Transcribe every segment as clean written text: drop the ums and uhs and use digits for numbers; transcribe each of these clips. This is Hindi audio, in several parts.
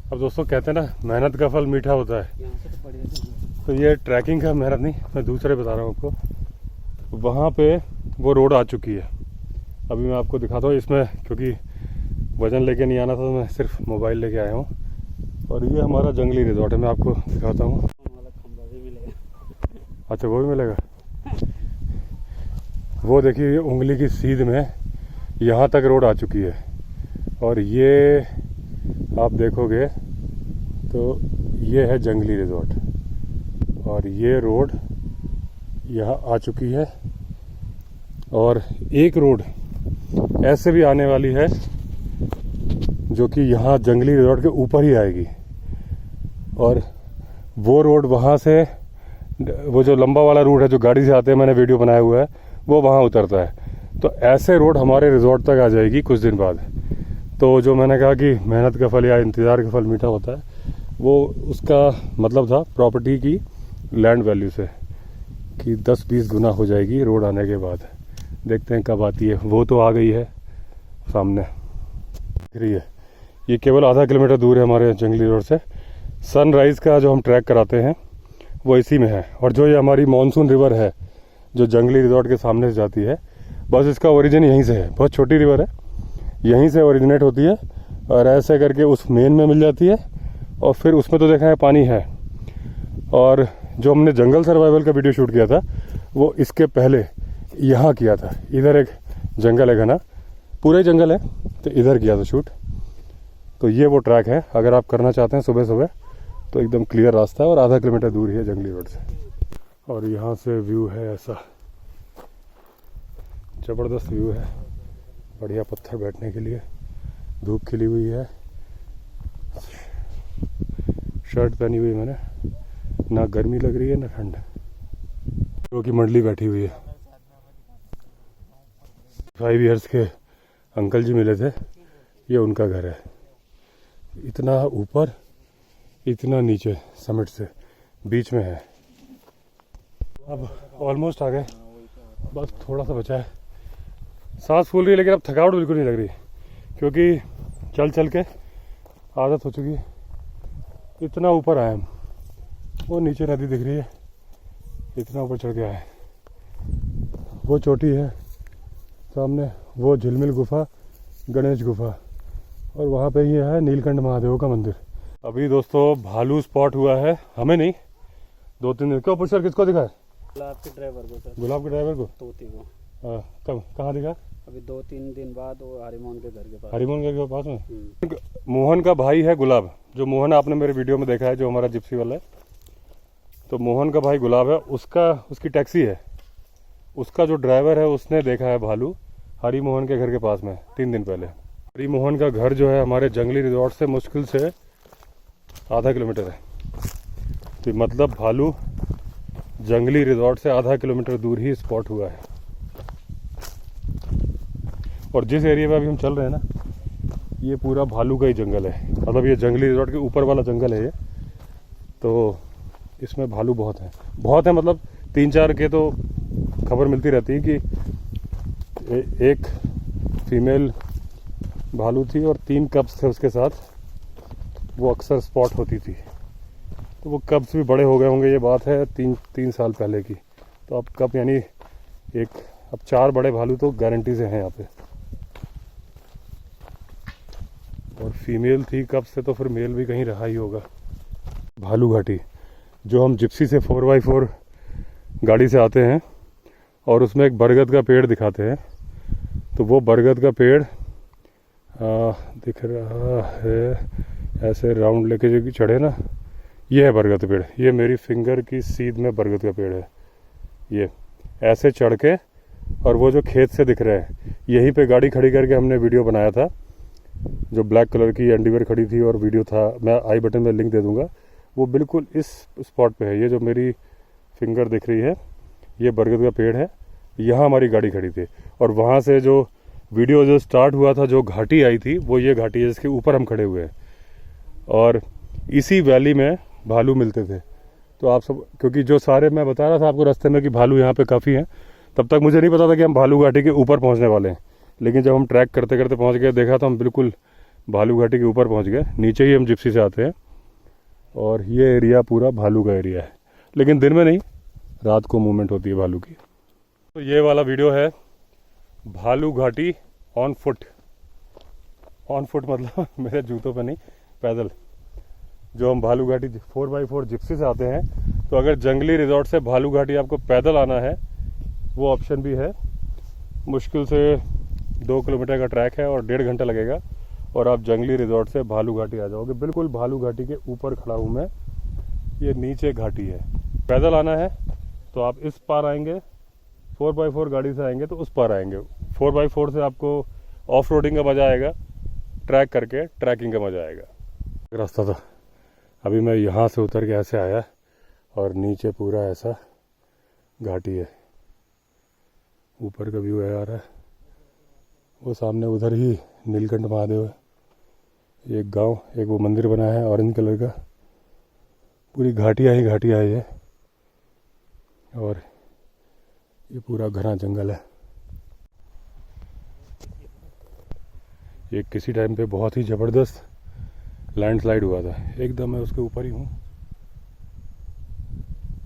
अब दोस्तों कहते हैं ना, मेहनत का फल मीठा होता है। तो ये ट्रैकिंग का मेहनत नहीं, मैं दूसरे बता रहा हूँ आपको। वहाँ पे वो रोड आ चुकी है। अभी मैं आपको दिखाता हूँ इसमें, क्योंकि वज़न लेके नहीं आना था तो मैं सिर्फ मोबाइल लेके आया हूँ। और ये हमारा जंगली रिजॉर्ट है, मैं आपको दिखाता हूँ। अच्छा, वो भी मिलेगा। वो देखिए उंगली की सीध में यहाँ तक रोड आ चुकी है। और ये आप देखोगे तो ये है जंगली रिजॉर्ट और ये रोड यहाँ आ चुकी है। और एक रोड ऐसे भी आने वाली है जो कि यहाँ जंगली रिजॉर्ट के ऊपर ही आएगी। और वो रोड वहाँ से, वो जो लंबा वाला रूट है जो गाड़ी से आते हैं, मैंने वीडियो बनाया हुआ है, वो वहाँ उतरता है। तो ऐसे रोड हमारे रिजॉर्ट तक आ जाएगी कुछ दिन बाद। तो जो मैंने कहा कि मेहनत का फल या इंतज़ार का फल मीठा होता है, वो उसका मतलब था प्रॉपर्टी की लैंड वैल्यू से, कि 10-20 गुना हो जाएगी रोड आने के बाद। देखते हैं कब आती है। वो तो आ गई है सामने, दिख रही है। ये केवल आधा किलोमीटर दूर है हमारे जंगली रोड से। सनराइज़ का जो हम ट्रैक कराते हैं वो इसी में है। और जो ये हमारी मानसून रिवर है जो जंगली रिजॉर्ट के सामने से जाती है, बस इसका ओरिजिन यहीं से है। बहुत छोटी रिवर है, यहीं से ओरिजिनेट होती है और ऐसे करके उस मेन में मिल जाती है। और फिर उसमें तो देखा है पानी है। और जो हमने जंगल सर्वाइवल का वीडियो शूट किया था वो इसके पहले यहाँ किया था। इधर एक जंगल है घना, पूरा ही जंगल है, तो इधर किया था शूट। तो ये वो ट्रैक है, अगर आप करना चाहते हैं सुबह सुबह तो एकदम क्लियर रास्ता है और आधा किलोमीटर दूर ही है जंगली रोड से। और यहाँ से व्यू है ऐसा, ज़बरदस्त व्यू है, बढ़िया पत्थर बैठने के लिए, धूप खिली हुई है। शर्ट पहनी हुई मैंने, ना गर्मी लग रही है ना ठंड। की मंडली बैठी हुई है। 5 इयर्स के अंकल जी मिले थे, ये उनका घर है। इतना ऊपर इतना नीचे, समिट से बीच में है। अब ऑलमोस्ट आ गए, बस थोड़ा सा बचा है। सांस फूल रही है लेकिन अब थकावट बिल्कुल नहीं लग रही, क्योंकि चल चल के आदत हो चुकी है। इतना ऊपर आए हम, वो नीचे नदी दिख रही है, इतना ऊपर चढ़ के आए। वो चोटी है सामने, वो झिलमिल गुफा, गणेश गुफा, और वहाँ पे ये है नीलकंठ महादेव का मंदिर। अभी दोस्तों भालू स्पॉट हुआ है, हमें नहीं, 2-3 दिन। क्यों पुष्कर, किसको दिखा है? गुलाब के ड्राइवर को सर। गुलाब के ड्राइवर को? तोती को। कब, कहाँ दिखा? अभी 2-3 दिन बाद वो हरिमोहन के घर के पास। हरिमोहन के पास में? मोहन का भाई है गुलाब, जो मोहन आपने मेरे वीडियो में देखा है, जो हमारा जिप्सी वाला है। तो मोहन का भाई गुलाब है, उसकी टैक्सी है, उसका जो ड्राइवर है उसने देखा है भालू हरिमोहन के घर के पास में 3 दिन पहले। हरिमोहन का घर जो है हमारे जंगली रिजॉर्ट से मुश्किल से आधा किलोमीटर है। तो मतलब भालू जंगली रिजॉर्ट से आधा किलोमीटर दूर ही स्पॉट हुआ है। और जिस एरिया में अभी हम चल रहे हैं ना, ये पूरा भालू का ही जंगल है। मतलब ये जंगली रिजॉर्ट के ऊपर वाला जंगल है ये। तो इसमें भालू बहुत है, मतलब 3-4 के तो खबर मिलती रहती है कि एक फीमेल भालू थी और 3 कब्स थे उसके साथ, वो अक्सर स्पॉट होती थी। तो वो कब्स भी बड़े हो गए होंगे, ये बात है 3 साल पहले की। तो अब कब, यानी अब 4 बड़े भालू तो गारंटी से हैं यहाँ पे। और फीमेल थी कब से, तो फिर मेल भी कहीं रहा ही होगा। भालू घाटी, जो हम जिप्सी से 4x4 गाड़ी से आते हैं और उसमें एक बरगद का पेड़ दिखाते हैं, तो वो बरगद का पेड़ दिख रहा है ऐसे राउंड लेके जो चढ़े ना, ये है बरगद का पेड़। ये मेरी फिंगर की सीध में बरगद का पेड़ है। ये ऐसे चढ़ के, और वो जो खेत से दिख रहे हैं, यहीं पे गाड़ी खड़ी करके हमने वीडियो बनाया था। जो ब्लैक कलर की एंडीवेयर खड़ी थी और वीडियो था, मैं आई बटन में लिंक दे दूंगा। वो बिल्कुल इस स्पॉट पे है। ये जो मेरी फिंगर दिख रही है, ये बरगद का पेड़ है, यहाँ हमारी गाड़ी खड़ी थी। और वहाँ से जो वीडियो जो स्टार्ट हुआ था, जो घाटी आई थी, वो ये घाटी है जिसके ऊपर हम खड़े हुए हैं। और इसी वैली में भालू मिलते थे। तो आप सब, क्योंकि जो सारे मैं बता रहा था आपको रास्ते में कि भालू यहाँ पे काफ़ी हैं, तब तक मुझे नहीं पता था कि हम भालू घाटी के ऊपर पहुँचने वाले हैं। लेकिन जब हम ट्रैक करते करते पहुँच गए, देखा तो हम बिल्कुल भालू घाटी के ऊपर पहुंच गए। नीचे ही हम जिप्सी से आते हैं और ये एरिया पूरा भालू का एरिया है, लेकिन दिन में नहीं, रात को मूवमेंट होती है भालू की। तो ये वाला वीडियो है भालू घाटी ऑन फुट। ऑन फुट मतलब मेरे जूतों पे नहीं, पैदल। जो हम भालू घाटी 4x4 जिप्सी से आते हैं, तो अगर जंगली रिजॉर्ट से भालू घाटी आपको पैदल आना है वो ऑप्शन भी है। मुश्किल से 2 किलोमीटर का ट्रैक है और 1.5 घंटा लगेगा और आप जंगली रिजॉर्ट से भालू घाटी आ जाओगे। बिल्कुल भालू घाटी के ऊपर खड़ा हूँ मैं, ये नीचे घाटी है। पैदल आना है तो आप इस पार आएंगे, 4x4 गाड़ी से आएंगे तो उस पार आएंगे। 4x4 से आपको ऑफ रोडिंग का मज़ा आएगा, ट्रैक करके ट्रैकिंग का मज़ा आएगा। रास्ता था, अभी मैं यहाँ से उतर के ऐसे आया और नीचे पूरा ऐसा घाटी है, ऊपर का व्यू है आ रहा है। वो सामने उधर ही नीलकंठ महादेव है, एक गांव, एक वो मंदिर बना है ऑरेंज कलर का। पूरी घाटियाँ ही घाटियाँ है ये, और ये पूरा घना जंगल है। ये किसी टाइम पे बहुत ही ज़बरदस्त लैंडस्लाइड हुआ था, एकदम मैं उसके ऊपर ही हूँ।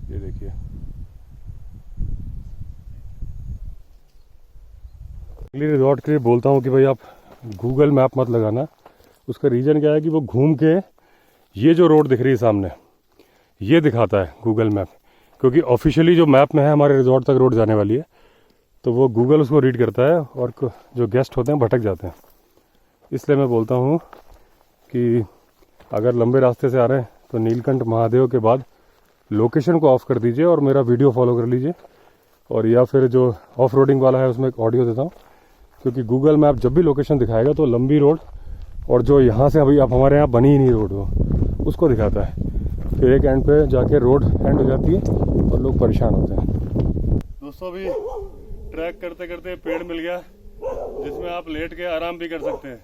ये देखिए, जंगली रिजॉर्ट के लिए बोलता हूँ कि भाई आप गूगल मैप मत लगाना। उसका रीज़न क्या है कि वो घूम के ये जो रोड दिख रही है सामने, ये दिखाता है गूगल मैप, क्योंकि ऑफिशियली जो मैप में है हमारे रिजॉर्ट तक रोड जाने वाली है, तो वो गूगल उसको रीड करता है और जो गेस्ट होते हैं भटक जाते हैं। इसलिए मैं बोलता हूँ कि अगर लंबे रास्ते से आ रहे हैं तो नीलकंठ महादेव के बाद लोकेशन को ऑफ कर दीजिए और मेरा वीडियो फॉलो कर लीजिए, और या फिर जो ऑफ रोडिंग वाला है उसमें एक ऑडियो देता हूँ, क्योंकि गूगल मैप जब भी लोकेशन दिखाएगा तो लंबी रोड और जो यहाँ से अभी आप हमारे यहाँ बनी ही नहीं रोड हो उसको दिखाता है। फिर एक एंड पे जाके रोड एंड हो जाती है और लोग परेशान होते हैं। दोस्तों अभी ट्रैक करते करते पेड़ मिल गया जिसमें आप लेट के आराम भी कर सकते हैं।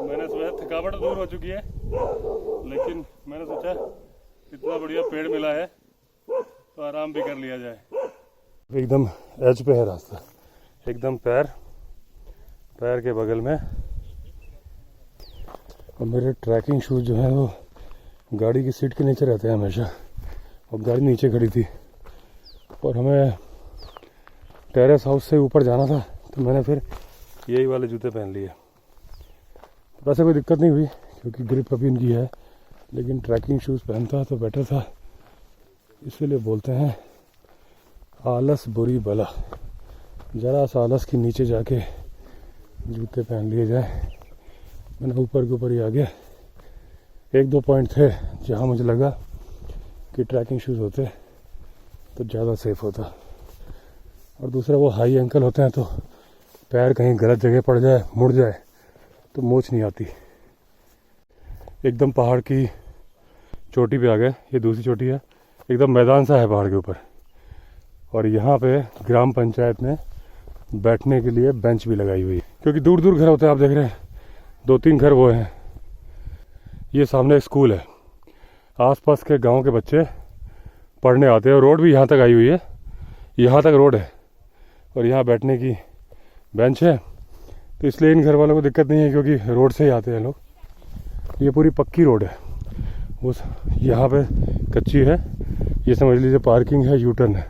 मैंने सोचा थकावट दूर हो चुकी है, लेकिन मैंने सोचा इतना बढ़िया पेड़ मिला है तो आराम भी कर लिया जाए। एकदम एज पे है रास्ता, एकदम पैर के बगल में। और मेरे ट्रैकिंग शूज़ जो हैं वो गाड़ी की सीट के नीचे रहते हैं हमेशा, और गाड़ी नीचे खड़ी थी और हमें टेरेस हाउस से ऊपर जाना था, तो मैंने फिर यही वाले जूते पहन लिए। वैसे कोई दिक्कत नहीं हुई क्योंकि ग्रिप अभी इनकी है, लेकिन ट्रैकिंग शूज़ पहनता तो बेटर था। इसीलिए बोलते हैं आलस बुरी बला, ज़रा सा आलस के नीचे जाके जूते पहन लिए जाए। मैंने ऊपर के ऊपर ही आ गया। 1-2 पॉइंट थे जहाँ मुझे लगा कि ट्रैकिंग शूज़ होते तो ज़्यादा सेफ होता, और दूसरा वो हाई एंकल होते हैं तो पैर कहीं गलत जगह पड़ जाए, मुड़ जाए तो मोच नहीं आती। एकदम पहाड़ की चोटी पे आ गए, ये दूसरी चोटी है, एकदम मैदान सा है पहाड़ के ऊपर, और यहाँ पे ग्राम पंचायत ने बैठने के लिए बेंच भी लगाई हुई है, क्योंकि दूर दूर घर होते हैं। आप देख रहे हैं 2-3 घर वो हैं। ये सामने एक स्कूल है, आसपास के गांव के बच्चे पढ़ने आते हैं, और रोड भी यहाँ तक आई हुई है, यहाँ तक रोड है और यहाँ बैठने की बेंच है। तो इसलिए इन घर वालों को दिक्कत नहीं है, क्योंकि रोड से ही आते हैं लोग। ये पूरी पक्की रोड है, वो यहाँ पे कच्ची है। ये समझ लीजिए पार्किंग है, यूटर्न है।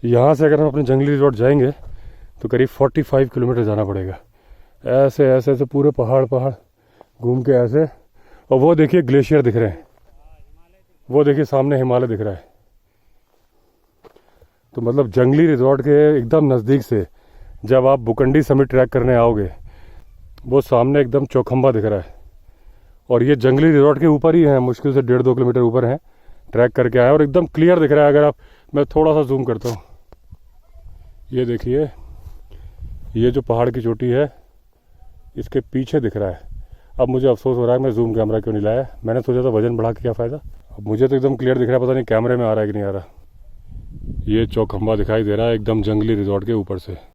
यहाँ से अगर हम अपने जंगली रिजॉर्ट जाएंगे तो करीब 45 किलोमीटर जाना पड़ेगा, ऐसे ऐसे ऐसे पूरे पहाड़ घूम के ऐसे। और वो देखिए ग्लेशियर दिख रहे हैं, वो देखिए सामने हिमालय दिख रहा है। तो मतलब जंगली रिजॉर्ट के एकदम नज़दीक से जब आप बुकंडी समिट ट्रैक करने आओगे, वो सामने एकदम चौखंबा दिख रहा है, और ये जंगली रिजॉर्ट के ऊपर ही है, मुश्किल से 1.5-2 किलोमीटर ऊपर है। ट्रैक करके आए और एकदम क्लियर दिख रहा है। अगर आप, मैं थोड़ा सा जूम करता हूँ, ये देखिए, ये जो पहाड़ की चोटी है इसके पीछे दिख रहा है। अब मुझे अफसोस हो रहा है मैं जूम कैमरा क्यों नहीं लाया। मैंने सोचा था वजन बढ़ा के क्या फ़ायदा। अब मुझे तो एकदम क्लियर दिख रहा है, पता नहीं कैमरे में आ रहा है कि नहीं आ रहा। ये चौखंबा दिखाई दे रहा है एकदम जंगली रिजॉर्ट के ऊपर से।